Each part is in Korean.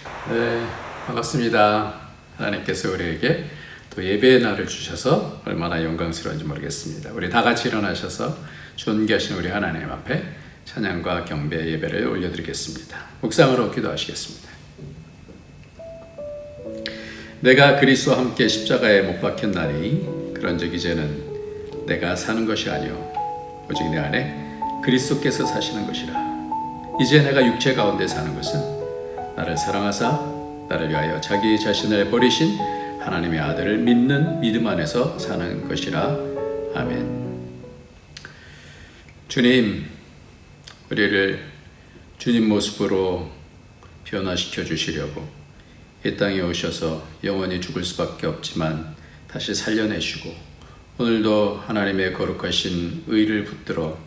네, 반갑습니다. 하나님께서 우리에게 또 예배의 날을 주셔서 얼마나 영광스러운지 모르겠습니다. 우리 다 같이 일어나셔서 존귀하신 우리 하나님 앞에 찬양과 경배 예배를 올려드리겠습니다. 묵상으로 기도하시겠습니다. 내가 그리스도와 함께 십자가에 못 박힌 날이 그런즉 이제는 내가 사는 것이 아니요 오직 내 안에 그리스도께서 사시는 것이라. 이제 내가 육체 가운데 사는 것은 나를 사랑하사 나를 위하여 자기 자신을 버리신 하나님의 아들을 믿는 믿음 안에서 사는 것이라. 아멘. 주님, 우리를 주님 모습으로 변화시켜 주시려고 이 땅에 오셔서 영원히 죽을 수밖에 없지만 다시 살려내시고 오늘도 하나님의 거룩하신 의를 붙들어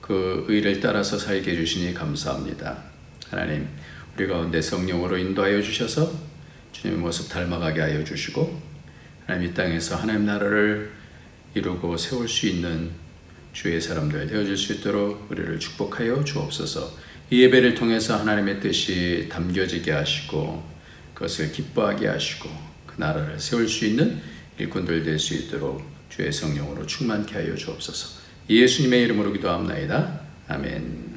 그 의를 따라서 살게 해주시니 감사합니다. 하나님, 우리 가운데 성령으로 인도하여 주셔서 주님의 모습 닮아가게 하여 주시고 하나님 이 땅에서 하나님 나라를 이루고 세울 수 있는 주의 사람들 되어질 수 있도록 우리를 축복하여 주옵소서. 이 예배를 통해서 하나님의 뜻이 담겨지게 하시고 그것을 기뻐하게 하시고 그 나라를 세울 수 있는 일꾼들 될 수 있도록 주의 성령으로 충만케 하여 주옵소서. 예수님의 이름으로 기도합나이다. 아멘.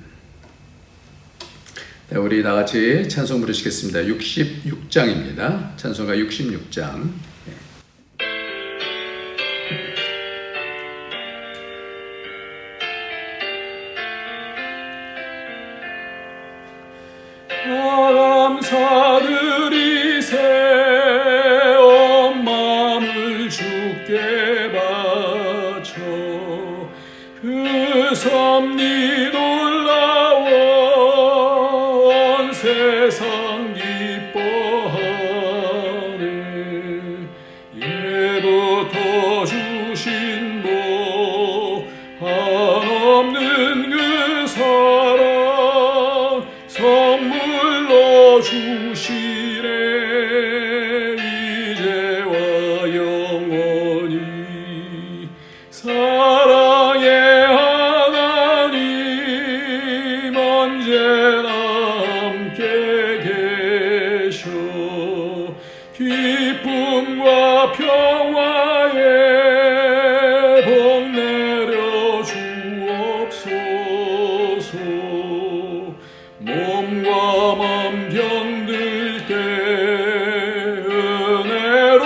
네, 우리 다 같이 찬송 부르시겠습니다. 66장입니다. 찬송가 66장. 감사드리세 온 마음을 주께 바쳐 그 섭리 놀라운 세상 기뻐하네. 예부터 주신 복 한없는 그 사랑 선물로 주시네. 이제와 영원히 사랑의 하나님 언제나 함께 계셔 기쁨과 평화의 복 내려 주옵소서. 몸과 맘 병들 때 은혜로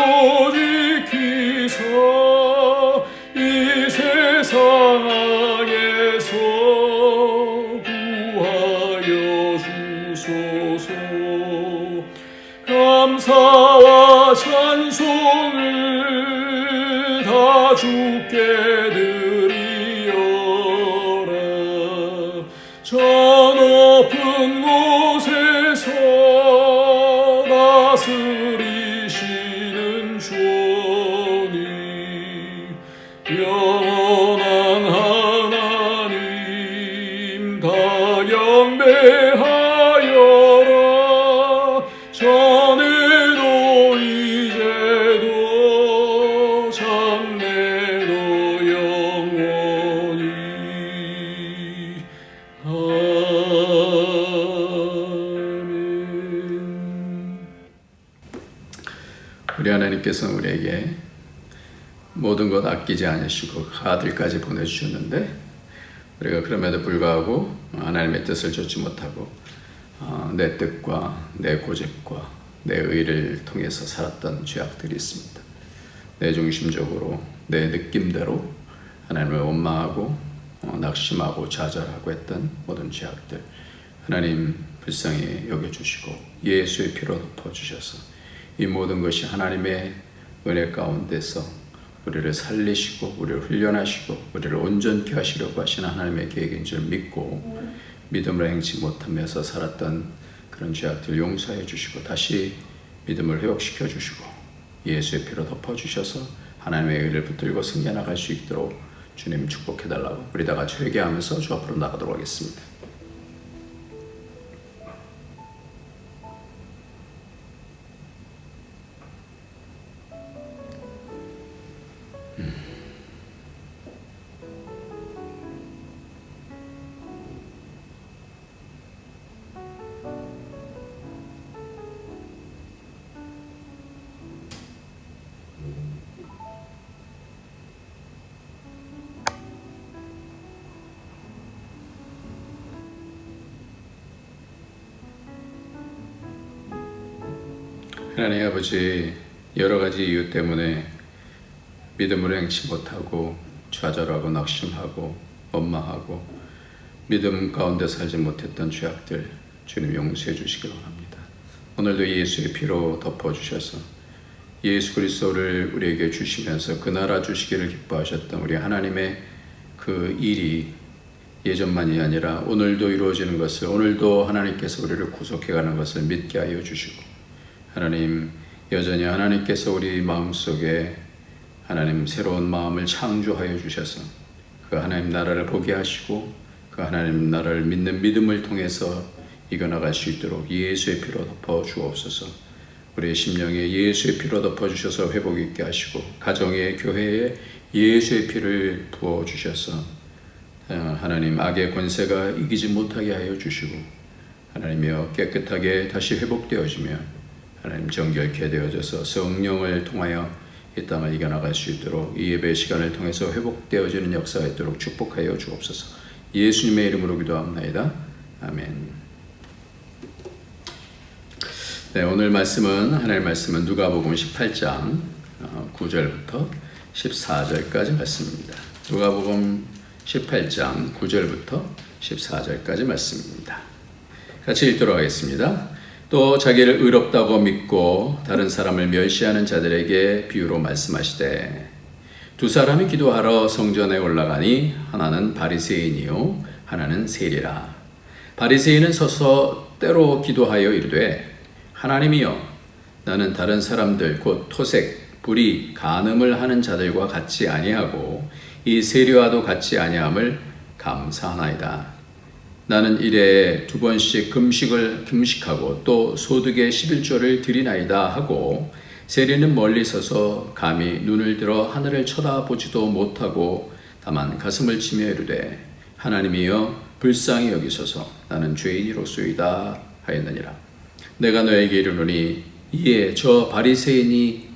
지키사 이 세상 악에서 구하여 주소서. 감사와 찬송을 다 주께 드리어라. 저 높은 곳에서 다스리시는 주님 영원한 하나님 다 경배하여라. 전에도 이제도 장래도 영원히 아멘. 우리 하나님께서는 우리에게 모든 것 아끼지 않으시고 그 아들까지 보내주셨는데 우리가 그럼에도 불구하고 하나님의 뜻을 좇지 못하고 내 뜻과 내 고집과 내 의를 통해서 살았던 죄악들이 있습니다. 내 중심적으로 내 느낌대로 하나님을 원망하고 낙심하고 좌절하고 했던 모든 죄악들 하나님 불쌍히 여겨주시고 예수의 피로 덮어주셔서 이 모든 것이 하나님의 은혜 가운데서 우리를 살리시고 우리를 훈련하시고 우리를 온전케 하시려고 하시는 하나님의 계획인 줄 믿고 믿음을 행치 못하면서 살았던 그런 죄악들 용서해 주시고 다시 믿음을 회복시켜 주시고 예수의 피로 덮어주셔서 하나님의 의를 붙들고 승리해나갈 수 있도록 주님 축복해달라고 우리 다 같이 회개하면서 주 앞으로 나가도록 하겠습니다. 하나님 아버지, 여러 가지 이유 때문에 믿음으로 행치 못하고 좌절하고 낙심하고 원망하고 믿음 가운데 살지 못했던 죄악들 주님 용서해 주시기 원합니다. 오늘도 예수의 피로 덮어주셔서 예수 그리스도를 우리에게 주시면서 그 나라 주시기를 기뻐하셨던 우리 하나님의 그 일이 예전만이 아니라 오늘도 이루어지는 것을, 오늘도 하나님께서 우리를 구속해가는 것을 믿게 하여 주시고, 하나님 여전히 하나님께서 우리 마음속에 하나님 새로운 마음을 창조하여 주셔서 그 하나님 나라를 보게 하시고 그 하나님 나라를 믿는 믿음을 통해서 이겨나갈 수 있도록 예수의 피로 덮어 주옵소서. 우리의 심령에 예수의 피로 덮어 주셔서 회복 있게 하시고, 가정에 교회에 예수의 피를 부어 주셔서 하나님 악의 권세가 이기지 못하게 하여 주시고, 하나님이여 깨끗하게 다시 회복되어지며 하나님 정결케 되어져서 성령을 통하여 이 땅을 이겨나갈 수 있도록 이 예배 시간을 통해서 회복되어지는 역사가 있도록 축복하여 주옵소서. 예수님의 이름으로 기도합나이다. 아멘. 네, 오늘 말씀은 하나님의 말씀은 누가복음 18장 9절부터 14절까지 말씀입니다. 누가복음 18장 9절부터 14절까지 말씀입니다. 같이 읽도록 하겠습니다. 또 자기를 의롭다고 믿고 다른 사람을 멸시하는 자들에게 비유로 말씀하시되, 두 사람이 기도하러 성전에 올라가니 하나는 바리새인이요 하나는 세리라. 바리새인은 서서 때로 기도하여 이르되, 하나님이여, 나는 다른 사람들 곧 토색, 불의, 간음을 하는 자들과 같이 아니하고 이 세리와도 같이 아니함을 감사하나이다. 나는 일에 2번씩 금식하고 또 소득의 11조를 드리나이다 하고, 세리는 멀리 서서 감히 눈을 들어 하늘을 쳐다보지도 못하고 다만 가슴을 치며 이르되, 하나님이여 불쌍히 여기소서, 나는 죄인이로소이다 하였느니라. 내가 너에게 이르노니 이에 저 바리새인이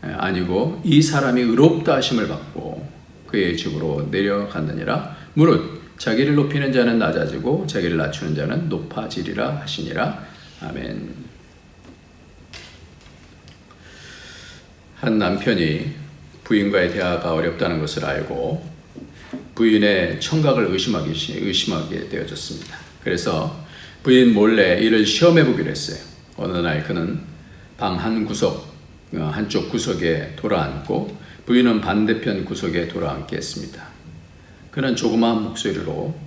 아니고 이 사람이 의롭다 하심을 받고 그의 집으로 내려갔느니라. 무릇 자기를 높이는 자는 낮아지고 자기를 낮추는 자는 높아지리라 하시니라. 아멘. 한 남편이 부인과의 대화가 어렵다는 것을 알고 부인의 청각을 의심하게 되어졌습니다. 그래서 부인 몰래 이를 시험해 보기로 했어요. 어느 날 그는 방 한쪽 구석에 돌아앉고 부인은 반대편 구석에 돌아앉게 했습니다. 그는 조그마한 목소리로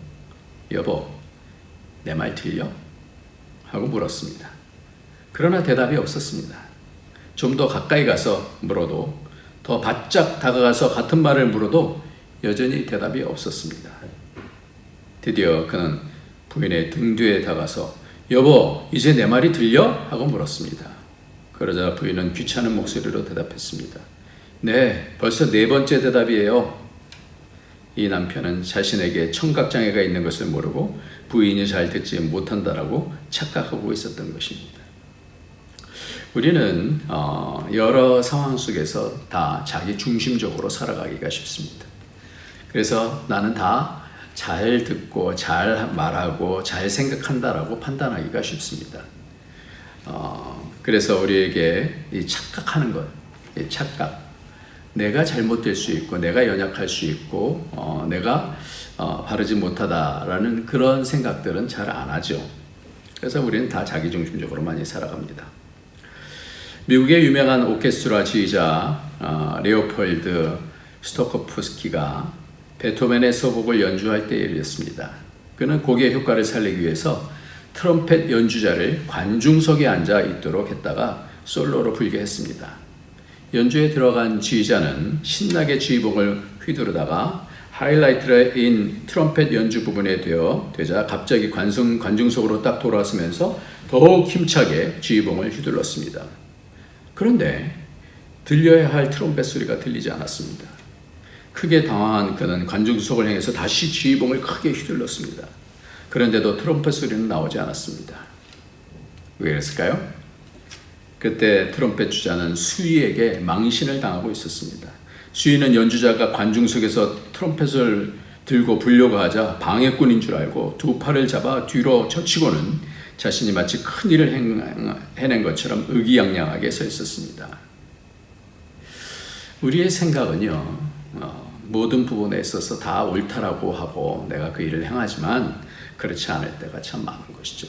여보, 내 말 들려? 하고 물었습니다. 그러나 대답이 없었습니다. 좀 더 가까이 가서 물어도, 더 바짝 다가가서 같은 말을 물어도 여전히 대답이 없었습니다. 드디어 그는 부인의 등 뒤에 다가서 여보, 이제 내 말이 들려? 하고 물었습니다. 그러자 부인은 귀찮은 목소리로 대답했습니다. 네, 벌써 4번째 대답이에요. 이 남편은 자신에게 청각장애가 있는 것을 모르고 부인이 잘 듣지 못한다라고 착각하고 있었던 것입니다. 우리는 여러 상황 속에서 다 자기 중심적으로 살아가기가 쉽습니다. 그래서 나는 다 잘 듣고 잘 말하고 잘 생각한다라고 판단하기가 쉽습니다. 그래서 우리에게 이 착각하는 것, 이 착각, 내가 잘못될 수 있고 내가 연약할 수 있고 내가 바르지 못하다라는 그런 생각들은 잘 안 하죠. 그래서 우리는 다 자기중심적으로 많이 살아갑니다. 미국의 유명한 오케스트라 지휘자 레오폴드 스토코프스키가 베토벤의 서곡을 연주할 때에 이랬습니다. 그는 곡의 효과를 살리기 위해서 트럼펫 연주자를 관중석에 앉아 있도록 했다가 솔로로 불게 했습니다. 연주에 들어간 지휘자는 신나게 지휘봉을 휘두르다가 하이라이트인 트럼펫 연주 부분에 되자 갑자기 관중석으로 딱 돌아서면서 더욱 힘차게 지휘봉을 휘둘렀습니다. 그런데 들려야 할 트럼펫 소리가 들리지 않았습니다. 크게 당황한 그는 관중석을 향해서 다시 지휘봉을 크게 휘둘렀습니다. 그런데도 트럼펫 소리는 나오지 않았습니다. 왜 그랬을까요? 그때 트럼펫 주자는 수위에게 망신을 당하고 있었습니다. 수위는 연주자가 관중석에서 트럼펫을 들고 불려고 하자 방해꾼인 줄 알고 두 팔을 잡아 뒤로 젖히고는 자신이 마치 큰 일을 해낸 것처럼 의기양양하게 서 있었습니다. 우리의 생각은요, 모든 부분에 있어서 다 옳다라고 하고 내가 그 일을 행하지만 그렇지 않을 때가 참 많은 것이죠.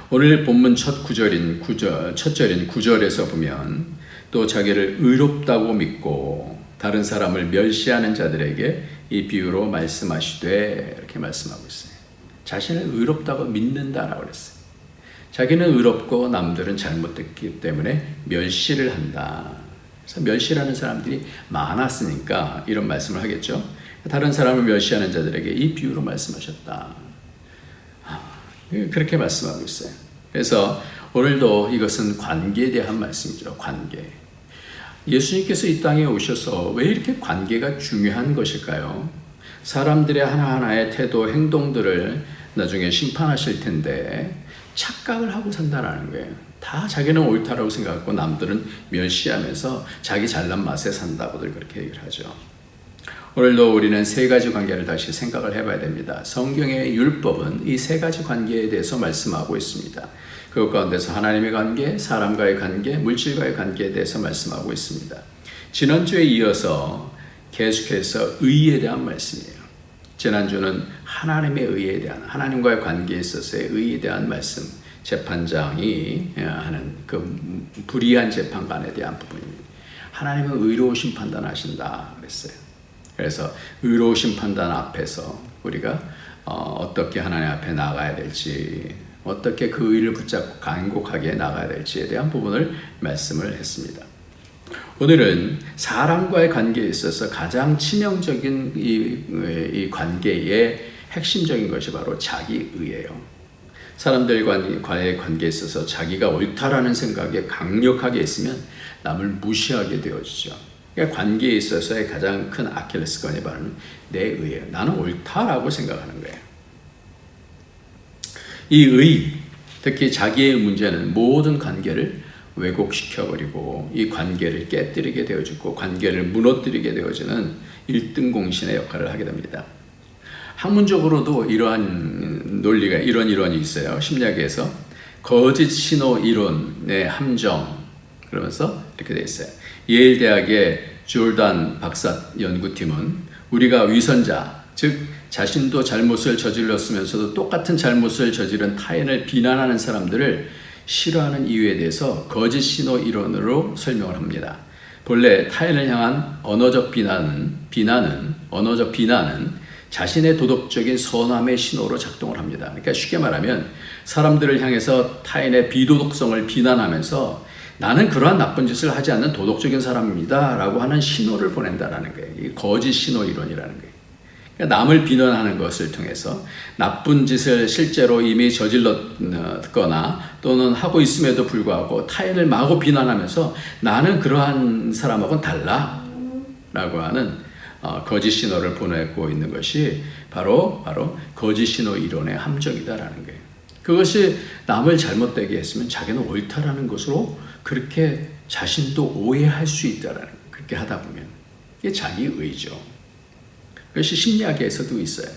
오늘 본문 첫 절인 9절에서 보면 또 자기를 의롭다고 믿고 다른 사람을 멸시하는 자들에게 이 비유로 말씀하시되 이렇게 말씀하고 있어요. 자신을 의롭다고 믿는다라고 그랬어요. 자기는 의롭고 남들은 잘못됐기 때문에 멸시를 한다. 그래서 멸시라는 사람들이 많았으니까 이런 말씀을 하겠죠. 다른 사람을 멸시하는 자들에게 이 비유로 말씀하셨다. 그렇게 말씀하고 있어요. 그래서 오늘도 이것은 관계에 대한 말씀이죠. 관계. 예수님께서 이 땅에 오셔서 왜 이렇게 관계가 중요한 것일까요? 사람들의 하나하나의 태도, 행동들을 나중에 심판하실 텐데 착각을 하고 산다라는 거예요. 다 자기는 옳다라고 생각하고 남들은 멸시하면서 자기 잘난 맛에 산다고들 그렇게 얘기를 하죠. 오늘도 우리는 세 가지 관계를 다시 생각을 해봐야 됩니다. 성경의 율법은 이 세 가지 관계에 대해서 말씀하고 있습니다. 그 가운데서 하나님의 관계, 사람과의 관계, 물질과의 관계에 대해서 말씀하고 있습니다. 지난주에 이어서 계속해서 의에 대한 말씀이에요. 지난주는 하나님의 의에 대한, 하나님과의 관계에 있어서의 의에 대한 말씀, 재판장이 하는 그 불의한 재판관에 대한 부분입니다. 하나님은 의로우신 판단하신다 그랬어요. 그래서 의로우신 판단 앞에서 우리가 어떻게 하나님 앞에 나가야 될지, 어떻게 그 의를 붙잡고 간곡하게 나가야 될지에 대한 부분을 말씀을 했습니다. 오늘은 사람과의 관계에 있어서 가장 치명적인 이 관계의 핵심적인 것이 바로 자기의예요. 사람들과의 관계에 있어서 자기가 옳다라는 생각에 강력하게 있으면 남을 무시하게 되어지죠. 그러니까 관계에 있어서의 가장 큰 아킬레스건이 바로 내 의예요. 나는 옳다라고 생각하는 거예요. 이 의, 특히 자기의 문제는 모든 관계를 왜곡시켜버리고 이 관계를 깨뜨리게 되어지고 관계를 무너뜨리게 되어지는 1등 공신의 역할을 하게 됩니다. 학문적으로도 이러한 논리가, 이런 이론이 있어요. 심리학에서 거짓 신호 이론의 함정, 그러면서 이렇게 되어 있어요. 예일 대학의 조단 박사 연구팀은 우리가 위선자, 즉 자신도 잘못을 저질렀으면서도 똑같은 잘못을 저지른 타인을 비난하는 사람들을 싫어하는 이유에 대해서 거짓 신호 이론으로 설명을 합니다. 본래 타인을 향한 언어적 비난은 자신의 도덕적인 선함의 신호로 작동을 합니다. 그러니까 쉽게 말하면 사람들을 향해서 타인의 비도덕성을 비난하면서 나는 그러한 나쁜 짓을 하지 않는 도덕적인 사람입니다 라고 하는 신호를 보낸다는 거예요. 이 거짓 신호 이론이라는 거예요. 그러니까 남을 비난하는 것을 통해서 나쁜 짓을 실제로 이미 저질렀거나 또는 하고 있음에도 불구하고 타인을 마구 비난하면서 나는 그러한 사람하고는 달라 라고 하는 거짓 신호를 보내고 있는 것이 바로 거짓 신호 이론의 함정이다라는 거예요. 그것이 남을 잘못되게 했으면 자기는 옳다라는 것으로 그렇게 자신도 오해할 수 있다라는 거예요. 그렇게 하다 보면 이게 자기의죠. 그것이 심리학에서도 있어요.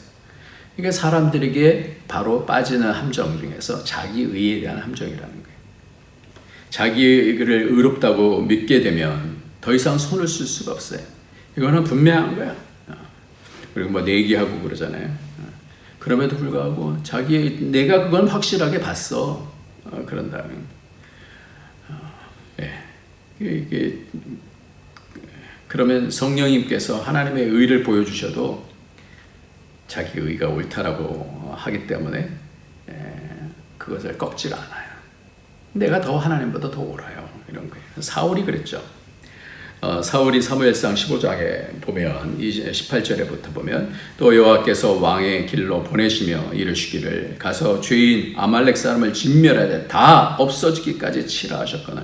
그러니까 사람들에게 바로 빠지는 함정 중에서 자기의에 대한 함정이라는 거예요. 자기를 의롭다고 믿게 되면 더 이상 손을 쓸 수가 없어요. 이거는 분명한 거야. 그리고 뭐 내기하고 그러잖아요. 그럼에도 불구하고 내가 그건 확실하게 봤어. 그런다면 이게 그러면 성령님께서 하나님의 의를 보여주셔도 자기 의가 옳다라고 하기 때문에 그것을 꺾지가 않아요. 내가 더 하나님보다 더 옳아요. 이런 거예요. 사울이 그랬죠. 사울이 사무엘상 15장에 보면 18절에부터 보면 또 여호와께서 왕의 길로 보내시며 이르시기를 가서 죄인 아말렉 사람을 진멸하되 다 없어지기까지 치라 하셨거늘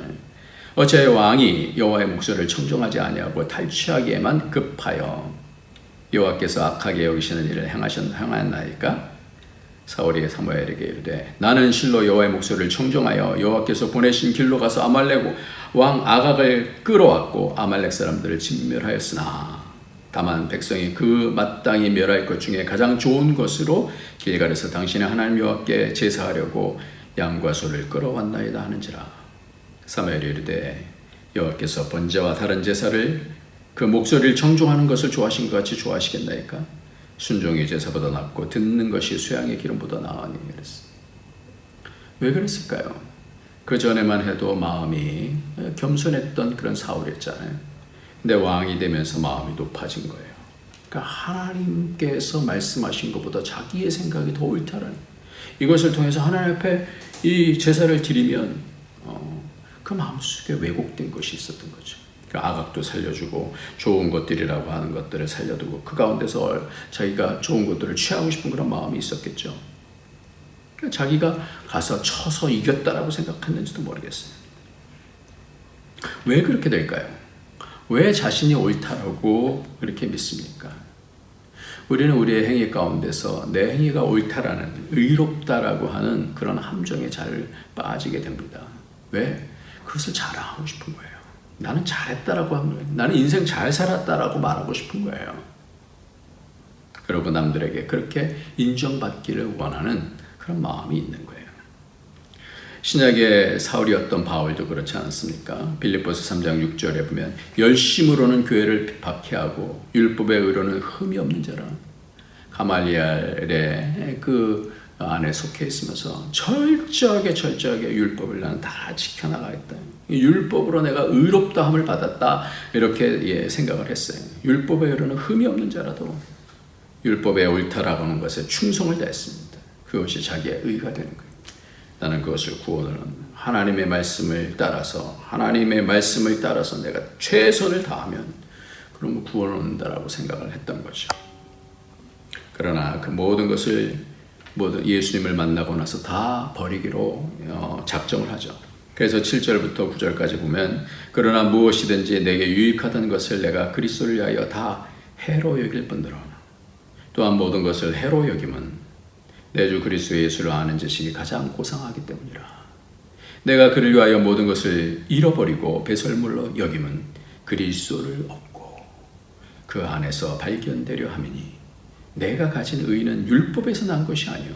어찌하여 왕이 여호와의 목소리를 청종하지 아니하고 탈취하기에만 급하여 여호와께서 악하게 여기시는 일을 행하였나이까? 사울이 사무엘에게 이르되 나는 실로 여호와의 목소리를 청종하여 여호와께서 보내신 길로 가서 아말렉 왕 아각을 끌어왔고 아말렉 사람들을 진멸하였으나 다만 백성이 그 마땅히 멸할 것 중에 가장 좋은 것으로 길갈에서 당신의 하나님 여호와께 제사하려고 양과 소를 끌어왔나이다 하는지라. 사무엘이 이르되 여호와께서 번제와 다른 제사를 그 목소리를 청종하는 것을 좋아하신 것 같이 좋아하시겠나이까? 순종의 제사보다 낫고 듣는 것이 수양의 기름보다 나으니. 그랬어. 왜 그랬을까요? 그 전에만 해도 마음이 겸손했던 그런 사울이었잖아요. 근데 왕이 되면서 마음이 높아진 거예요. 그러니까 하나님께서 말씀하신 것보다 자기의 생각이 더 옳다라는, 이것을 통해서 하나님 앞에 이 제사를 드리면 그 마음속에 왜곡된 것이 있었던 거죠. 아각도 살려주고 좋은 것들이라고 하는 것들을 살려두고 그 가운데서 자기가 좋은 것들을 취하고 싶은 그런 마음이 있었겠죠. 자기가 가서 쳐서 이겼다라고 생각했는지도 모르겠어요. 왜 그렇게 될까요? 왜 자신이 옳다라고 그렇게 믿습니까? 우리는 우리의 행위 가운데서 내 행위가 옳다라는, 의롭다라고 하는 그런 함정에 잘 빠지게 됩니다. 왜? 그것을 자랑하고 싶은 거예요. 나는 잘했다라고 하는 거예요. 나는 인생 잘 살았다라고 말하고 싶은 거예요. 그리고 남들에게 그렇게 인정받기를 원하는 그런 마음이 있는 거예요. 신약의 사울이었던 바울도 그렇지 않습니까? 빌립보서 3장 6절에 보면 열심으로는 교회를 박해하고 율법의 의로는 흠이 없는 자라. 가말리엘의 그 안에 속해 있으면서 철저하게 율법을 나는 다 지켜나가겠다. 율법으로 내가 의롭다함을 받았다. 이렇게 생각을 했어요. 율법의 의로는 흠이 없는 자라도 율법의 옳다라고 하는 것에 충성을 다했습니다. 그것이 자기의 의가 되는 거예요. 나는 그것을 구원을 하나님의 말씀을 따라서 내가 최선을 다하면 그러면 구원을 얻는다라고 생각을 했던 거죠. 그러나 그 모든 것을 예수님을 만나고 나서 다 버리기로 작정을 하죠. 그래서 7절부터 9절까지 보면 그러나 무엇이든지 내게 유익하던 것을 내가 그리스도를 위하여 다 해로 여길 뿐더러 또한 모든 것을 해로 여김은 내 주 그리스도 예수를 아는 지식이 가장 고상하기 때문이라. 내가 그를 위하여 모든 것을 잃어버리고 배설물로 여김은 그리스도를 얻고 그 안에서 발견되려 함이니 내가 가진 의는 율법에서 난 것이 아니요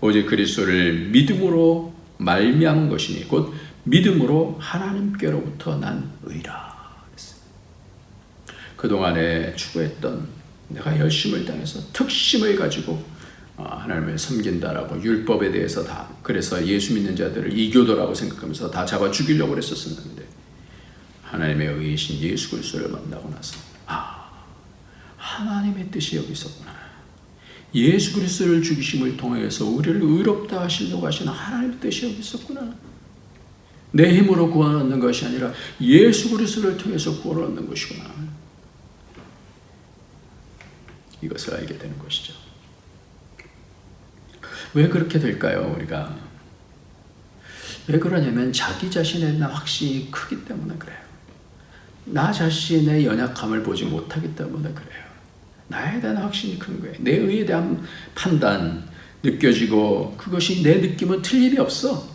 오직 그리스도를 믿음으로 말미암은 것이니 곧 믿음으로 하나님께로부터 난 의라. 그동안에 추구했던 내가 열심을 당해서 특심을 가지고 하나님을 섬긴다라고 율법에 대해서 다, 그래서 예수 믿는 자들을 이교도라고 생각하면서 다 잡아 죽이려고 그랬었는데 하나님의 의이신 예수 그리스도를 만나고 나서 하나님의 뜻이 여기 있었구나. 예수 그리스도를 죽이심을 통해서 우리를 의롭다 하시려고 하시는 하나님의 뜻이 여기 있었구나. 내 힘으로 구원을 얻는 것이 아니라 예수 그리스도를 통해서 구원을 얻는 것이구나. 이것을 알게 되는 것이죠. 왜 그렇게 될까요? 우리가 왜 그러냐면 자기 자신에 대한 확신이 크기 때문에 그래요. 나 자신의 연약함을 보지 못하기 때문에 그래요. 나에 대한 확신이 큰 거예요. 내 의에 대한 판단 느껴지고 그것이 내 느낌은 틀림이 없어.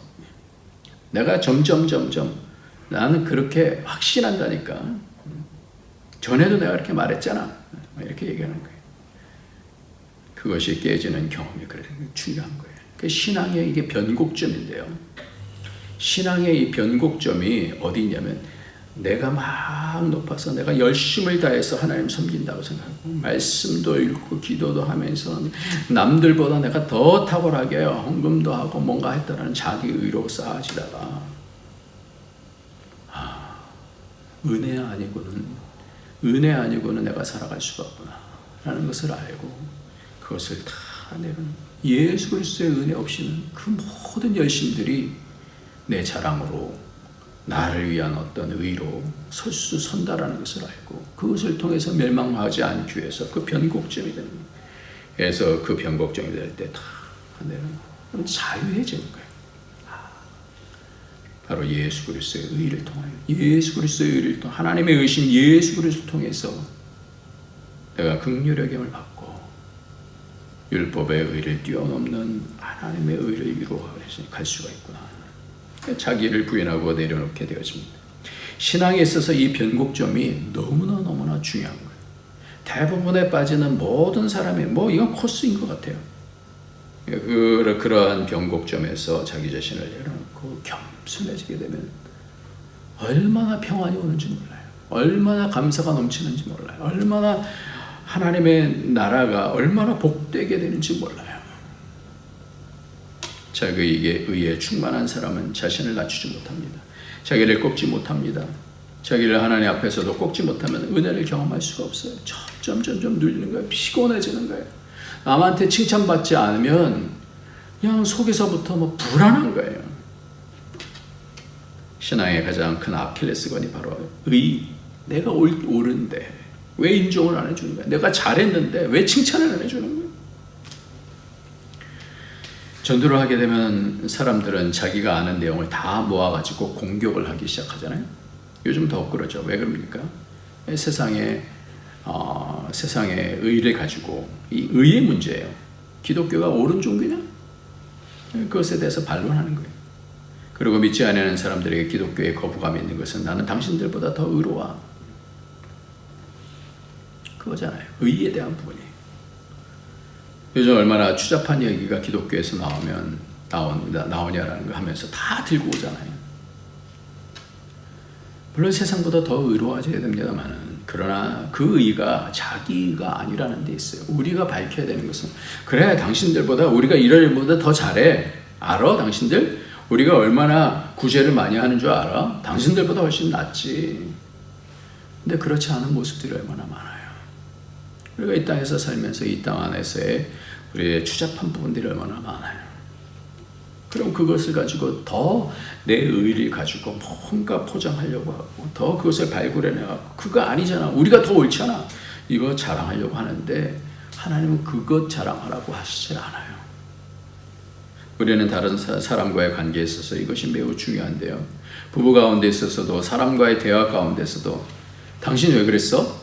내가 점점 나는 그렇게 확신한다니까. 전에도 내가 이렇게 말했잖아. 이렇게 얘기하는 거예요. 그것이 깨지는 경험이 그래 중요한 거예요. 그 신앙의 이게 변곡점인데요. 신앙의 이 변곡점이 어디 있냐면 내가 막 높아서 내가 열심을 다해서 하나님 섬긴다고 생각하고 말씀도 읽고 기도도 하면서 남들보다 내가 더 탁월하게 헌금도 하고 뭔가 했다라는 자기 의로 쌓아지다가 은혜 아니고는 내가 살아갈 수가 없구나 라는 것을 알고 그것을 다 내는 예수 그리스도의 은혜 없이는 그 모든 열심들이 내 자랑으로 나를 위한 어떤 의로 선다라는 것을 알고 그것을 통해서 멸망하지 않기 위해서 그 변곡점이 되는 거예요. 그래서 그 변곡점이 될 때 다 내는 그럼 자유해지는 거예요. 바로 예수 그리스도의 의를 통하여 예수 그리스도의 의를 통해 하나님의 의신 예수 그리스도를 통해서 내가 긍휼의 힘을 받고 율법의 의를 뛰어넘는 하나님의 의를 이루어 갈 수가 있구나. 자기를 부인하고 내려놓게 되어집니다. 신앙에 있어서 이 변곡점이 너무나 중요한 거예요. 대부분에 빠지는 모든 사람이 이건 코스인 것 같아요. 그러한 변곡점에서 자기 자신을 내려놓고 겸손해지게 되면 얼마나 평안이 오는지 몰라요. 얼마나 감사가 넘치는지 몰라요. 얼마나 하나님의 나라가 얼마나 복되게 되는지 몰라요. 자기에게 의에 충만한 사람은 자신을 낮추지 못합니다. 자기를 꺾지 못합니다. 자기를 하나님 앞에서도 꺾지 못하면 은혜를 경험할 수가 없어요. 점점 눌리는 거예요. 피곤해지는 거예요. 남한테 칭찬받지 않으면 그냥 속에서부터 불안한 거예요. 신앙의 가장 큰 아킬레스건이 바로 내가 옳은데 왜 인정을 안 해주는 거야? 내가 잘했는데 왜 칭찬을 안 해주는 거야? 전도를 하게 되면 사람들은 자기가 아는 내용을 다 모아가지고 공격을 하기 시작하잖아요. 요즘 더 그러죠. 왜 그럽니까? 세상의 의를 가지고 이 의의 문제예요. 기독교가 옳은 종교냐? 그것에 대해서 반론하는 거예요. 그리고 믿지 않는 사람들에게 기독교에 거부감이 있는 것은 나는 당신들보다 더 의로워. 그거잖아요. 의에 대한 부분이. 요즘 얼마나 추잡한 얘기가 기독교에서 나오냐라는 거 하면서 다 들고 오잖아요. 물론 세상보다 더 의로워져야 됩니다만은, 그러나 그 의가 자기가 아니라는 데 있어요. 우리가 밝혀야 되는 것은, 그래 당신들보다 우리가 이럴 일보다 더 잘해. 알아? 당신들? 우리가 얼마나 구제를 많이 하는 줄 알아? 당신들보다 훨씬 낫지. 근데 그렇지 않은 모습들이 얼마나 많아요. 우리가 이 땅에서 살면서 이 땅 안에서의 우리의 추잡한 부분들이 얼마나 많아요. 그럼 그것을 가지고 더 내 의를 가지고 뭔가 포장하려고 하고 더 그것을 발굴해내고, 그거 아니잖아, 우리가 더 옳잖아, 이거 자랑하려고 하는데 하나님은 그것 자랑하라고 하시질 않아요. 우리는 다른 사람과의 관계에 있어서 이것이 매우 중요한데요. 부부 가운데 있어서도, 사람과의 대화 가운데 있어도 당신 왜 그랬어?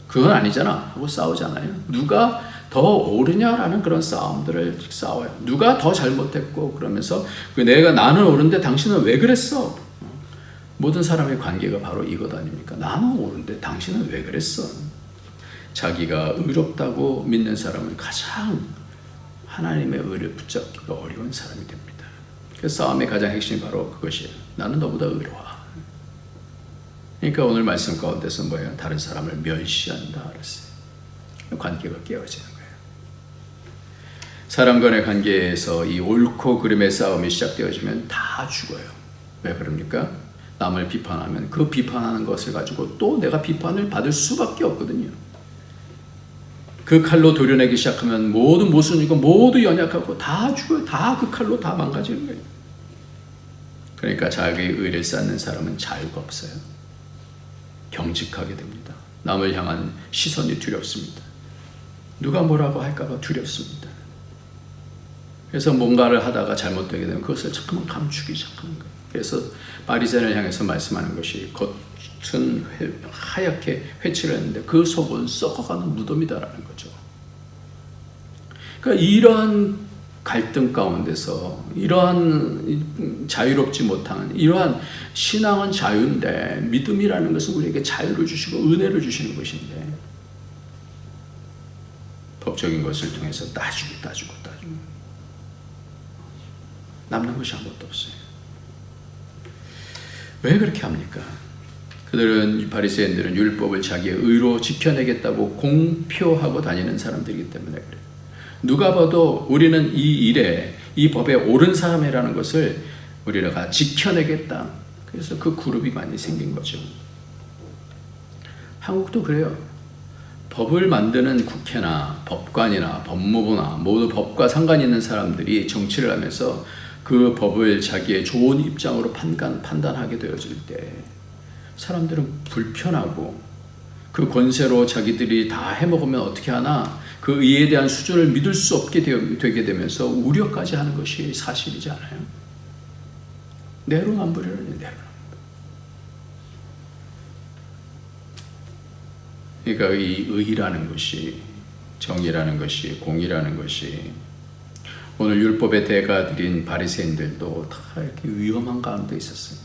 그건 아니잖아 하고 싸우잖아요. 누가 더 옳으냐라는 그런 싸움들을 싸워요. 누가 더 잘못했고, 그러면서 나는 옳은데 당신은 왜 그랬어? 모든 사람의 관계가 바로 이것 아닙니까? 나는 옳은데 당신은 왜 그랬어? 자기가 의롭다고 믿는 사람은 가장 하나님의 의를 붙잡기가 어려운 사람이 됩니다. 그 싸움의 가장 핵심이 바로 그것이에요. 나는 너보다 의로워. 그러니까 오늘 말씀 가운데서 뭐예요? 다른 사람을 멸시한다 그랬어요. 관계가 깨어지는 거예요. 사람 간의 관계에서 이 옳고 그름의 싸움이 시작되어지면 다 죽어요. 왜 그럽니까? 남을 비판하면 그 비판하는 것을 가지고 또 내가 비판을 받을 수밖에 없거든요. 그 칼로 도려내기 시작하면 모두 모순이고 모두 연약하고 다 죽어요. 다 그 칼로 다 망가지는 거예요. 그러니까 자기의 의를 쌓는 사람은 자유가 없어요. 경직하게 됩니다. 남을 향한 시선이 두렵습니다. 누가 뭐라고 할까봐 두렵습니다. 그래서 뭔가를 하다가 잘못되게 되면 그것을 자꾸만 감추기 시작하는 거예요. 그래서 바리새인을 향해서 말씀하는 것이 겉은 하얗게 회칠을 했는데 그 속은 썩어가는 무덤이다라는 거죠. 그러니까 이러한 갈등 가운데서, 이러한 자유롭지 못한, 이러한 신앙은 자유인데 믿음이라는 것은 우리에게 자유를 주시고 은혜를 주시는 것인데, 법적인 것을 통해서 따지고 남는 것이 아무것도 없어요. 왜 그렇게 합니까? 바리새인들은 율법을 자기의 의로 지켜내겠다고 공표하고 다니는 사람들이기 때문에 그래요. 누가 봐도 우리는 이 일에, 이 법에 옳은 사람이라는 것을 우리가 지켜내겠다. 그래서 그 그룹이 많이 생긴 거죠. 한국도 그래요. 법을 만드는 국회나 법관이나 법무부나 모두 법과 상관 있는 사람들이 정치를 하면서 그 법을 자기의 좋은 입장으로 판단하게 되어질 때 사람들은 불편하고, 그 권세로 자기들이 다 해먹으면 어떻게 하나, 그 의에 대한 수준을 믿을 수 없게 되게 되면서 우려까지 하는 것이 사실이지 않아요? 내로남불이라니, 그러니까 이 의라는 것이, 정의라는 것이, 공의라는 것이, 오늘 율법의 대가들인 바리새인들도 다 이렇게 위험한 가운데 있었어요.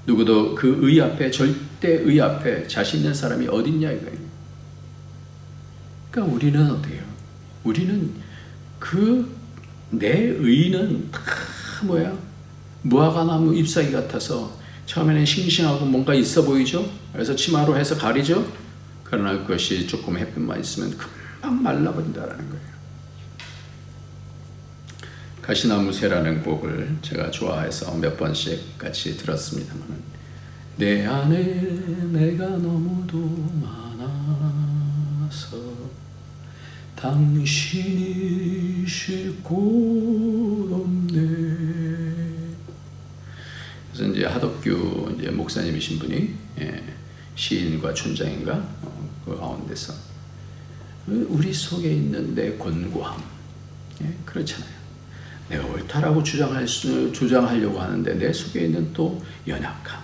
누구도 그 의 앞에, 절대 의 앞에 자신 있는 사람이 어딨냐 이거예요. 그러니까 우리는 어때요? 우리는 내 의는 다 무화과나무 잎사귀 같아서 처음에는 싱싱하고 뭔가 있어 보이죠? 그래서 치마로 해서 가리죠? 그러나 그것이 조금 햇빛만 있으면 금방 말라버린다라는 거예요. 가시나무새라는 곡을 제가 좋아해서 몇 번씩 같이 들었습니다만, 내 안에 내가 너무도 많아서 당신이 쉴 곳 없네. 그래서 이제 하덕규 이제 목사님이신 분이 시인과 춘장인가 그 가운데서 우리 속에 있는 내 곤고함, 그렇잖아요. 내가 옳다라고 주장하려고 하는데 내 속에 있는 또 연약함.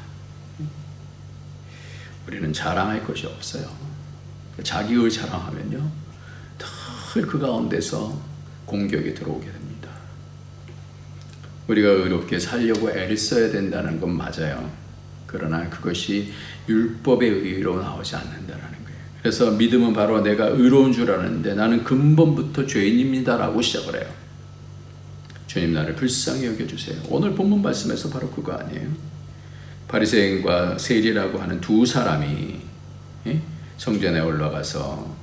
우리는 자랑할 것이 없어요. 자기의 자랑하면요, 늘 그 가운데서 공격이 들어오게 됩니다. 우리가 의롭게 살려고 애를 써야 된다는 건 맞아요. 그러나 그것이 율법의 의로 나오지 않는다는 거예요. 그래서 믿음은 바로 내가 의로운 줄 아는데 나는 근본부터 죄인입니다라고 시작을 해요. 주님, 나를 불쌍히 여겨주세요. 오늘 본문 말씀에서 바로 그거 아니에요? 바리새인과 세리라고 하는 두 사람이 성전에 올라가서,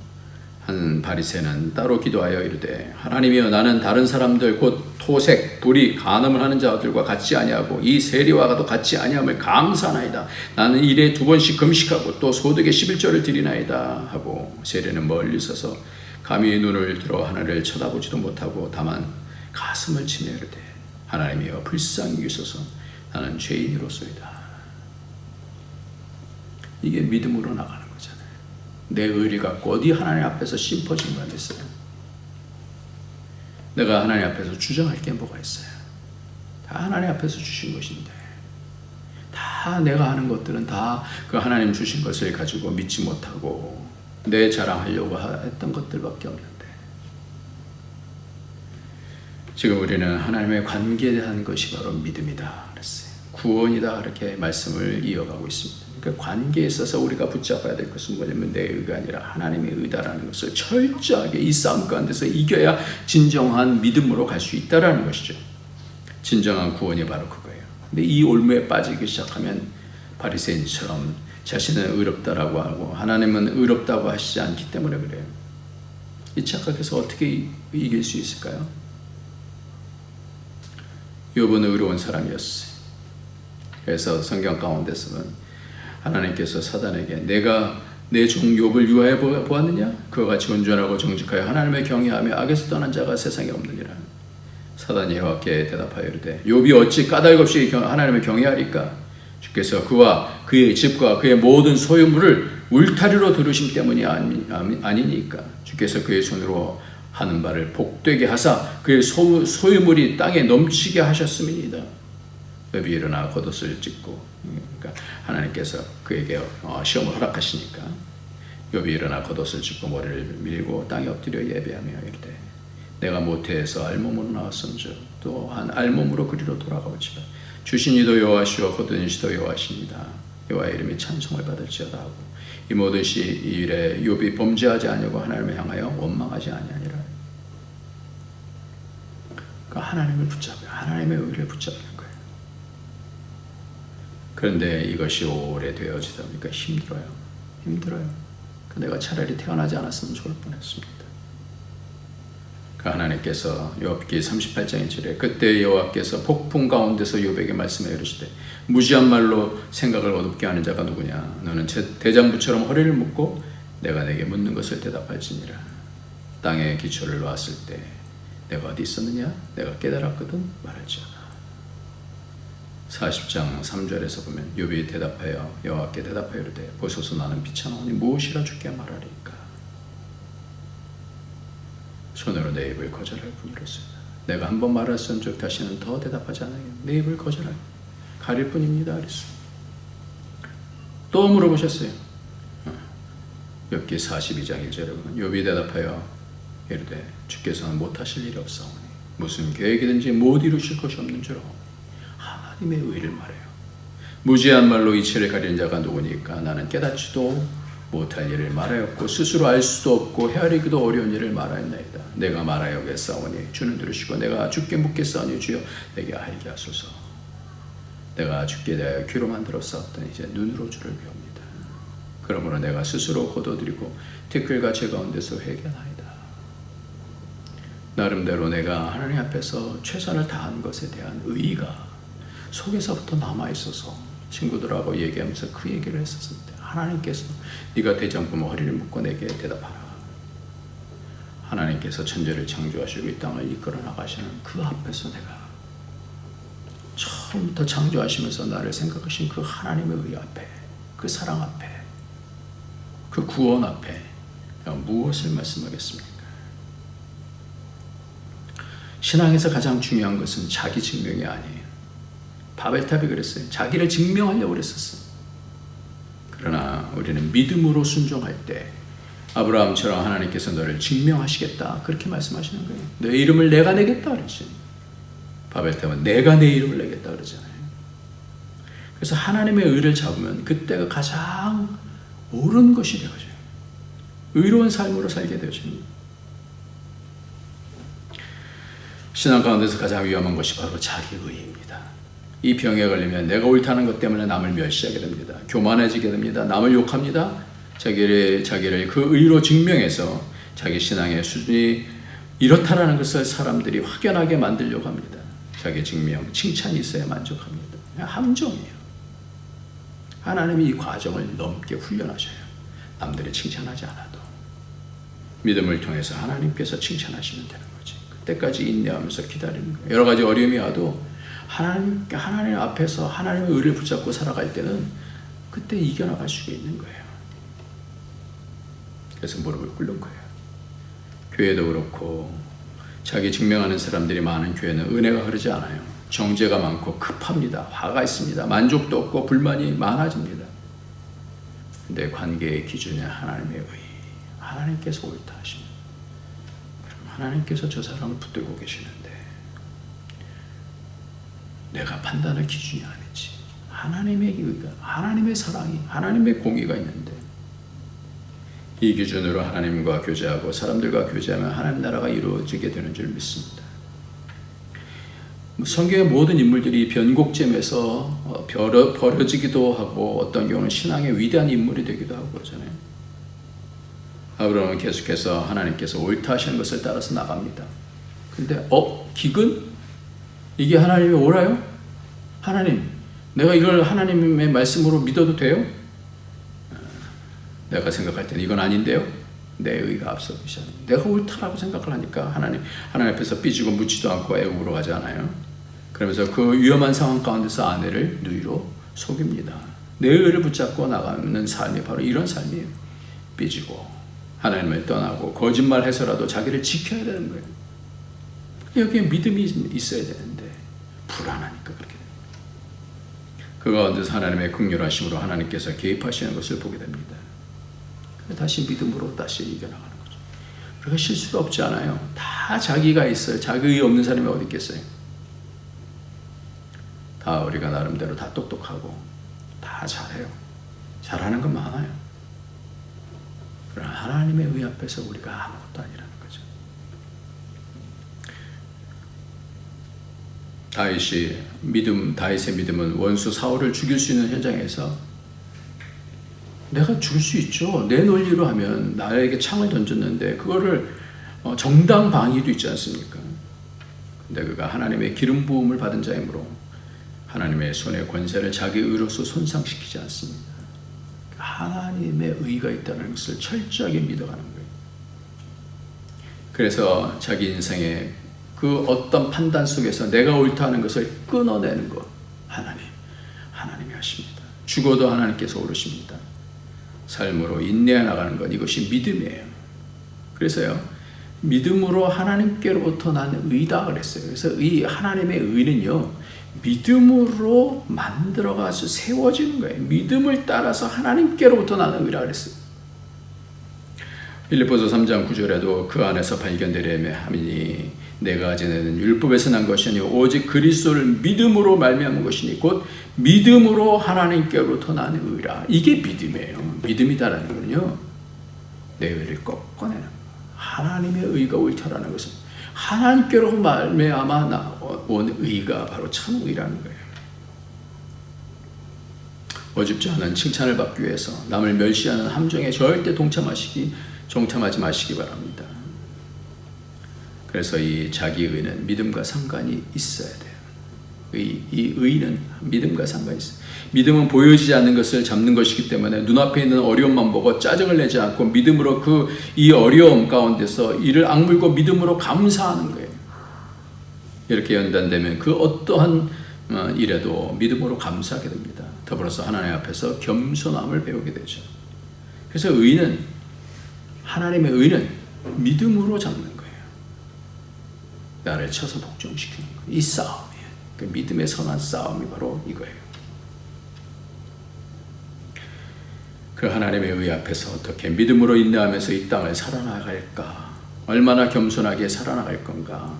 한 바리새는 따로 기도하여 이르되, 하나님이여, 나는 다른 사람들 곧 토색, 불의, 간음을 하는 자들과 같지 아니하고 이 세리와도 같지 아니함을 감사하나이다. 나는 일에 2번씩 금식하고 또 소득의 11조를 드리나이다 하고, 세리는 멀리 서서 감히 눈을 들어 하늘을 쳐다보지도 못하고 다만 가슴을 치며 이르되, 하나님이여, 불쌍히 여기소서. 나는 죄인이로소이다. 이게 믿음으로 나가는 거잖아요. 내 의를 갖고 어디 하나님 앞에서 심퍼진 거 있어요? 내가 하나님 앞에서 주장할 게 뭐가 있어요? 다 하나님 앞에서 주신 것인데, 다 내가 하는 것들은 다 그 하나님 주신 것을 가지고 믿지 못하고 내 자랑하려고 했던 것들밖에 없는데, 지금 우리는 하나님의 관계에 대한 것이 바로 믿음이다 그랬어요. 구원이다, 그렇게 말씀을 이어가고 있습니다. 그러니까 관계에 있어서 우리가 붙잡아야 될 것은 뭐냐면 내 의가 아니라 하나님의 의다라는 것을 철저하게 이 싸움 가운데서 이겨야 진정한 믿음으로 갈 수 있다라는 것이죠. 진정한 구원이 바로 그거예요. 근데 이 올무에 빠지기 시작하면 바리새인처럼 자신은 의롭다라고 하고 하나님은 의롭다고 하시지 않기 때문에 그래요. 이 착각에서 어떻게 이길 수 있을까요? 욥은 의로운 사람이었어요. 그래서 성경 가운데서는 하나님께서 사단에게 내가 내 종 욥을 유하여 보았느냐? 그와 같이 온전하고 정직하여 하나님을 경외하며 악에서 떠난 자가 세상에 없느니라. 사단이 여호와께 대답하여 이르되, 욥이 어찌 까닭없이 하나님을 경외하리까? 주께서 그와 그의 집과 그의 모든 소유물을 울타리로 두르심 때문이 아니니까. 주께서 그의 손으로 하는 바를 복되게 하사 그의 소유물이 땅에 넘치게 하셨음이니이다. 욥이 일어나 겉옷을 찢고, 그러니까 하나님께서 그에게 시험을 허락하시니까 욥이 일어나 겉옷을 찢고 머리를 밀고 땅에 엎드려 예배하며 이르되, 내가 모태에서 알몸으로 나왔음즉 또한 알몸으로 그리로 돌아가오지라. 주신 이도 여호와시오 거두신 이도 여호와시니이다. 여호와의 이름이 찬송을 받을지어다 하고, 이 모든 일에 욥이 범죄하지 아니하고 하나님을 향하여 원망하지 아니하니라. 그러니까 하나님을 붙잡아요. 하나님의 의를 붙잡는 거예요. 그런데 이것이 오래되어지다 보니까 힘들어요. 내가 차라리 태어나지 않았으면 좋을 뻔했습니다. 그 하나님께서 욥기 38장 1절에 그때 여호와께서 폭풍 가운데서 욥에게 말씀해 이르시되, 무지한 말로 생각을 어둡게 하는 자가 누구냐? 너는 대장부처럼 허리를 묶고 내가 내게 묻는 것을 대답할지니라. 땅에 기초를 놓았을 때 내가 어디 있었느냐? 내가 깨달았거든 말할지어다. 40장 3절에서 보면 욥이 대답하여 여호와께 대답하여 이르되, 보소서 나는 비천하오니 무엇이라 주께 말하리까? 손으로 내 입을 거절할 뿐이로소이다. 내가 한번 말했은즉 다시는 더 대답하지 않아요. 내 입을 거절할 가릴 뿐입니다. 그랬어요. 또 물어보셨어요. 욥기 42장 1절에 보면 욥이 대답하여 이르되, 주께서는 못하실 일이 없사오니 무슨 계획이든지 못 이루실 것이 없는 줄 아오니. 하나님의 의를 말해요. 무지한 말로 이치를 가리는 자가 누구니까? 나는 깨닫지도 못할 일을 말하였고 스스로 알 수도 없고 헤아리기도 어려운 일을 말하였나이다. 내가 말하여겠사오니 주는 들으시고 내가 주께 묻겠사오니 주여 내게 알게 하소서. 내가 주께 대하여 귀로만 들었사옵더니 이제 눈으로 주를 배웁니다. 그러므로 내가 스스로 거둬들이고 티끌과 죄 가운데서 회개하나이다. 나름대로 내가 하나님 앞에서 최선을 다한 것에 대한 의의가 속에서부터 남아있어서 친구들하고 얘기하면서 그 얘기를 했었을 때 하나님께서 네가 대장부모 허리를 묶고 내게 대답하라. 하나님께서 천지를 창조하시고 이 땅을 이끌어 나가시는 그 앞에서 내가 처음부터 창조하시면서 나를 생각하신 그 하나님의 의 앞에, 그 사랑 앞에, 그 구원 앞에 무엇을 말씀하겠습니까? 신앙에서 가장 중요한 것은 자기 증명이 아니에요. 바벨탑이 그랬어요. 자기를 증명하려고 그랬었어요. 그러나 우리는 믿음으로 순종할 때 아브라함처럼 하나님께서 너를 증명하시겠다 그렇게 말씀하시는 거예요. 너의 이름을 내가 내겠다 그랬지. 바벨탑은 내가 내 이름을 내겠다 그러잖아요. 그래서 하나님의 의를 잡으면 그때가 가장 옳은 것이 되어져요. 의로운 삶으로 살게 되어집니다. 신앙 가운데서 가장 위험한 것이 바로 자기의입니다. 이 병에 걸리면 내가 옳다는 것 때문에 남을 멸시하게 됩니다. 교만해지게 됩니다. 남을 욕합니다. 자기를 그 의로 증명해서 자기 신앙의 수준이 이렇다라는 것을 사람들이 확연하게 만들려고 합니다. 자기 증명, 칭찬이 있어야 만족합니다. 함정이에요. 하나님이 이 과정을 넘게 훈련하셔요. 남들이 칭찬하지 않아도 믿음을 통해서 하나님께서 칭찬하시면 되는 거지. 그때까지 인내하면서 기다리는 거예요. 여러 가지 어려움이 와도 하나님 앞에서 하나님의 의를 붙잡고 살아갈 때는 그때 이겨나갈 수가 있는 거예요. 그래서 무릎을 꿇는 거예요. 교회도 그렇고 자기 증명하는 사람들이 많은 교회는 은혜가 흐르지 않아요. 정죄가 많고 급합니다. 화가 있습니다. 만족도 없고 불만이 많아집니다. 근데 관계의 기준은 하나님의 의, 하나님께서 옳다 하십니다. 그럼 하나님께서 저 사람을 붙들고 계시는데 내가 판단할 기준이 아니지. 하나님의 의가, 하나님의 사랑이, 하나님의 공의가 있는데 이 기준으로 하나님과 교제하고 사람들과 교제하면 하나님 나라가 이루어지게 되는 줄 믿습니다. 성경의 모든 인물들이 변곡점에서 버려지기도 하고 어떤 경우는 신앙의 위대한 인물이 되기도 하고 그러잖아요. 아브라함은 계속해서 하나님께서 옳다 하시는 것을 따라서 나갑니다. 근데 기근? 이게 하나님이 옳아요? 하나님, 내가 이걸 하나님의 말씀으로 믿어도 돼요? 내가 생각할 때는 이건 아닌데요? 내 의가 앞서 비시하는 내가 옳다라고 생각을 하니까 하나님 앞에서 삐지고 묻지도 않고 애국으로 가지 않아요. 그러면서 그 위험한 상황 가운데서 아내를 누이로 속입니다. 내 의를 붙잡고 나가는 삶이 바로 이런 삶이에요. 삐지고 하나님을 떠나고 거짓말해서라도 자기를 지켜야 되는 거예요. 여기에 믿음이 있어야 되는데 불안하니까 그렇게 됩니다. 그 가운데서 하나님의 긍휼하심으로 하나님께서 개입하시는 것을 보게 됩니다. 다시 믿음으로 다시 이겨나가는 거죠. 우리가 실수가 없지 않아요. 다 자기가 있어요. 자기 의 없는 사람이 어디 있겠어요. 다 우리가 나름대로 다 똑똑하고 다 잘해요. 잘하는 건 많아요. 그러나 하나님의 의 앞에서 우리가 아무것도 아니라는 거죠. 다윗의 믿음은 원수 사울을 죽일 수 있는 현장에서 내가 죽을 수 있죠. 내 논리로 하면 나에게 창을 던졌는데 그거를 정당 방위도 있지 않습니까? 근데 그가 하나님의 기름 부음을 받은 자이므로 하나님의 손의 권세를 자기 의로서 손상시키지 않습니다. 하나님의 의가 있다는 것을 철저하게 믿어가는 거예요. 그래서 자기 인생의 그 어떤 판단 속에서 내가 옳다 하는 것을 끊어내는 것 하나님이 하십니다. 죽어도 하나님께서 오르십니다. 삶으로 인내해 나가는 것, 이것이 믿음이에요. 그래서요, 믿음으로 하나님께로부터 난 의다 그랬어요. 그래서 이 하나님의 의는요, 믿음으로 만들어가서 세워지는 거예요. 믿음을 따라서 하나님께로부터 나는 의라 그랬어요. 빌립보서 3장 9절에도 그 안에서 발견되려 함이니 내가 가지는 율법에서 난 것이 아니요 오직 그리스도를 믿음으로 말미암은 것이니 곧 믿음으로 하나님께로부터 난 의라. 이게 믿음이에요. 믿음이다라는 거는요, 내 의를 꺾어내는 거예요. 하나님의 의가 옳다라는 것은 하나님께로 말미암아 온 의가 바로 참 의라는 거예요. 어줍지 않은 칭찬을 받기 위해서 남을 멸시하는 함정에 절대 동참하지 마시기 바랍니다. 그래서 이 자기 의는 믿음과 상관이 있어야 돼요. 이 의는 믿음과 상관이 있어요. 믿음은 보여지지 않는 것을 잡는 것이기 때문에 눈앞에 있는 어려움만 보고 짜증을 내지 않고 믿음으로 이 어려움 가운데서 이를 악물고 믿음으로 감사하는 거예요. 이렇게 연단되면 그 어떠한 일에도 믿음으로 감사하게 됩니다. 더불어서 하나님 앞에서 겸손함을 배우게 되죠. 그래서 하나님의 의는 믿음으로 잡는 거예요. 나를 쳐서 복종시키는 거예요. 이 싸움이에요. 그 믿음의 선한 싸움이 바로 이거예요. 그 하나님의 의 앞에서 어떻게 믿음으로 인내하면서 이 땅을 살아나갈까? 얼마나 겸손하게 살아나갈 건가?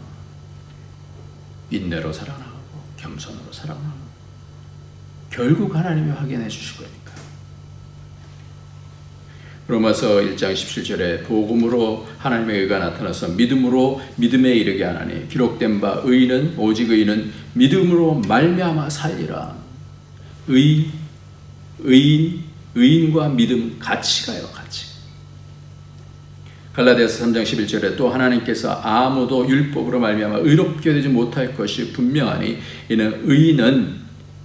인내로 살아나가고 겸손으로 살아나가고 결국 하나님이 확인해 주실 거니까. 로마서 1장 17절에 복음으로 하나님의 의가 나타나서 믿음에 이르게 하나니 기록된 바 오직 의인은 믿음으로 말미암아 살리라. 의인과 믿음 같이 가요. 같이. 갈라디아서 3장 11절에 또 하나님께서 아무도 율법으로 말미암아 의롭게 되지 못할 것이 분명하니 이는 의인은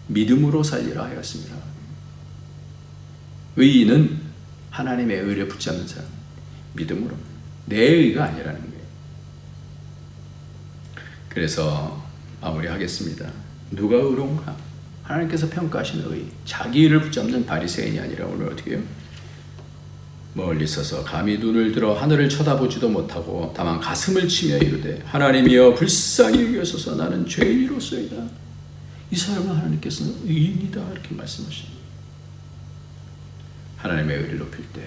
믿음으로 살리라 하였습니다. 의인은 하나님의 의를 붙잡는 사람, 믿음으로. 내 의가 아니라는 거예요. 그래서 마무리하겠습니다. 누가 의로운가? 하나님께서 평가하시는 의, 자기 의를 붙잡는 바리새인이 아니라 오늘 어떻게 해요? 멀리 서서 감히 눈을 들어 하늘을 쳐다보지도 못하고 다만 가슴을 치며 이르되 하나님이여 불쌍히 여기소서 나는 죄인이로소이다. 이 사람은 하나님께서는 의인이다 이렇게 말씀하십니다. 하나님의 의를 높일 때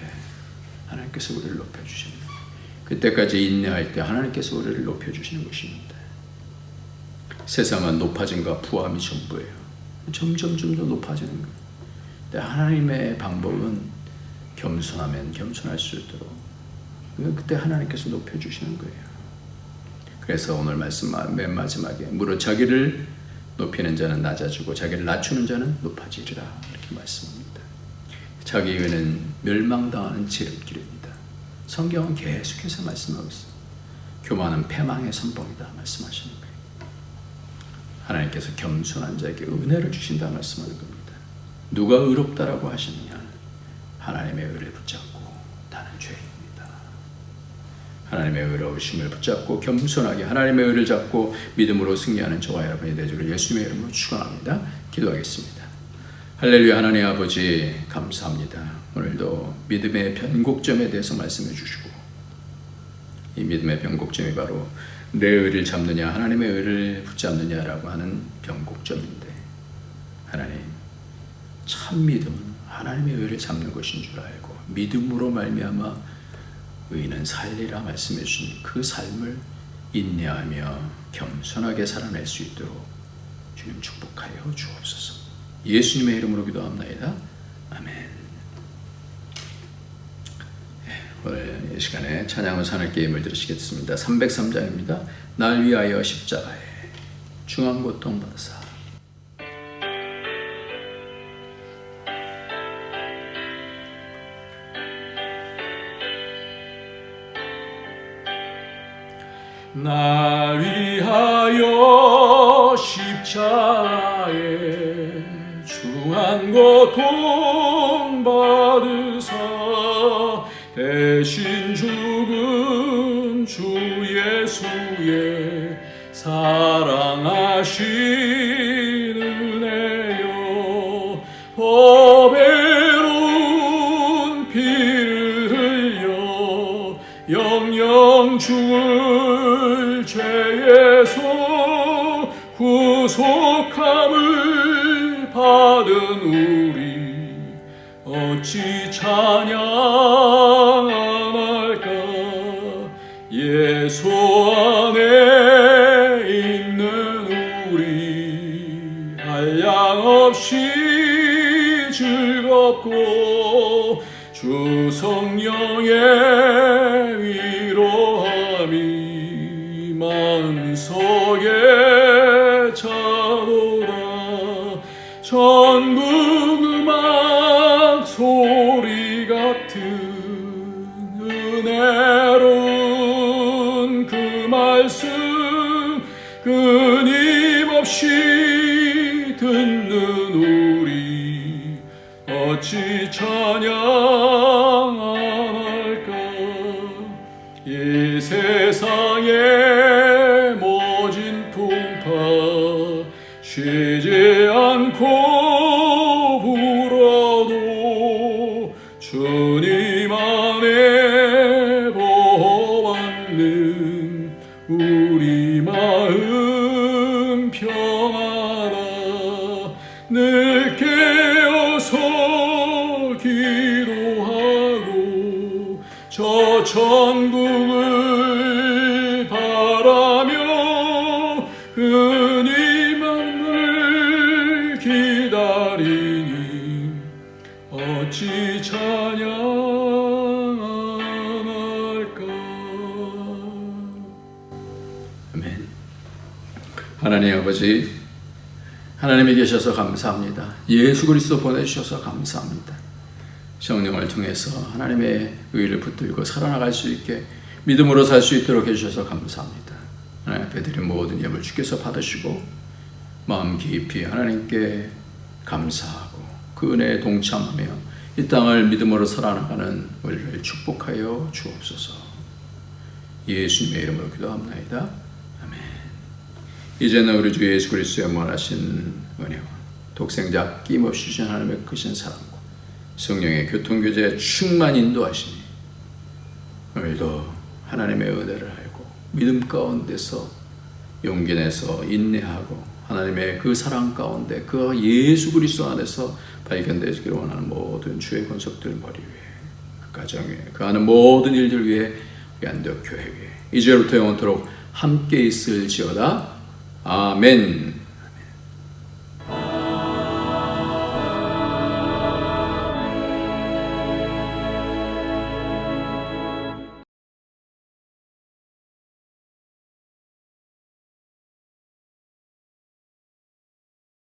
하나님께서 우리를 높여주십니다. 그때까지 인내할 때 하나님께서 우리를 높여주시는 것입니다. 세상은 높아짐과 부함이 전부예요. 점점 높아지는 거예요. 근데 하나님의 방법은 겸손하면 겸손할수록 그때 하나님께서 높여주시는 거예요. 그래서 오늘 말씀 맨 마지막에 무릇 자기를 높이는 자는 낮아지고 자기를 낮추는 자는 높아지리라 이렇게 말씀합니다. 자기 의는 멸망당하는 지름길입니다. 성경은 계속해서 말씀하고 있어요. 교만은 패망의 선봉이다 말씀하시는 거예요. 하나님께서 겸손한 자에게 은혜를 주신다 말씀하는 겁니다. 누가 의롭다라고 하시느냐? 하나님의 의를 붙잡고 나는 죄인입니다. 하나님의 의로우심을 붙잡고 겸손하게 하나님의 의를 잡고 믿음으로 승리하는 저와 여러분이 되기를 예수님의 이름으로 축원합니다. 기도하겠습니다. 할렐루야. 하나님 아버지 감사합니다. 오늘도 믿음의 변곡점에 대해서 말씀해 주시고 이 믿음의 변곡점이 바로 내 의를 잡느냐 하나님의 의를 붙잡느냐라고 하는 변곡점인데 하나님 참 믿음은 하나님의 의를 잡는 것인 줄 알고 믿음으로 말미암아 의인은 살리라 말씀해 주신 그 삶을 인내하며 겸손하게 살아낼 수 있도록 주님 축복하여 주옵소서. 예수님의 이름으로 기도합나이다. 아멘. 오늘 이 시간에 찬양의 산을 게임을 들으시겠습니다. 303장입니다. 날 위하여 십자가에 중한 고통 받으사. 날 위하여 십자가에 중한 고통 받으사 대신 죽은 주 예수의 사랑하신 은혜요 보배로운 피를 흘려 영영 죽을 죄에서 구속함을 받은 우리 어찌 찬양 안 할까 예수 안에 즐겁고 주 성령의 위로함이 마음속에 차도다. 전국 음악 소리 같은 은혜로운 그 말씀 끊임없이 듣는 우리 어찌 찬양할까. 이 세상의 모진 풍파 쉬지 않고 불어도 주님 안에 보호받는 우리 마음 평안하. 늘 깨어서 기도하고 저 천국을 바라며 그님을 기다리니 어찌 찬양할까. 아멘. 하나님 아버지, 하나님이 계셔서 감사합니다. 예수 그리스도 보내주셔서 감사합니다. 성령을 통해서 하나님의 의를 붙들고 살아나갈 수 있게 믿음으로 살 수 있도록 해주셔서 감사합니다. 하나님 앞에 드린 모든 예물 주께서 받으시고 마음 깊이 하나님께 감사하고 그 은혜에 동참하며 이 땅을 믿음으로 살아나가는 우리를 축복하여 주옵소서. 예수님의 이름으로 기도합나이다. 아멘. 이제는 우리 주 예수 그리스도의 무한하신 은혜와 독생자 끼임없이 주신 하나님의 크신 사랑과 성령의 교통교제에 충만 인도하시니 오늘도 하나님의 은혜를 알고 믿음 가운데서 용기 내서 인내하고 하나님의 그 사랑 가운데 그 예수 그리스도 안에서 발견되기를 원하는 모든 주의 권속들 머리 위에 그 가정 위에 그 하는 모든 일들 위에 우리 안덕교회 위에 이제부터 영원토록 함께 있을지어다. 아멘.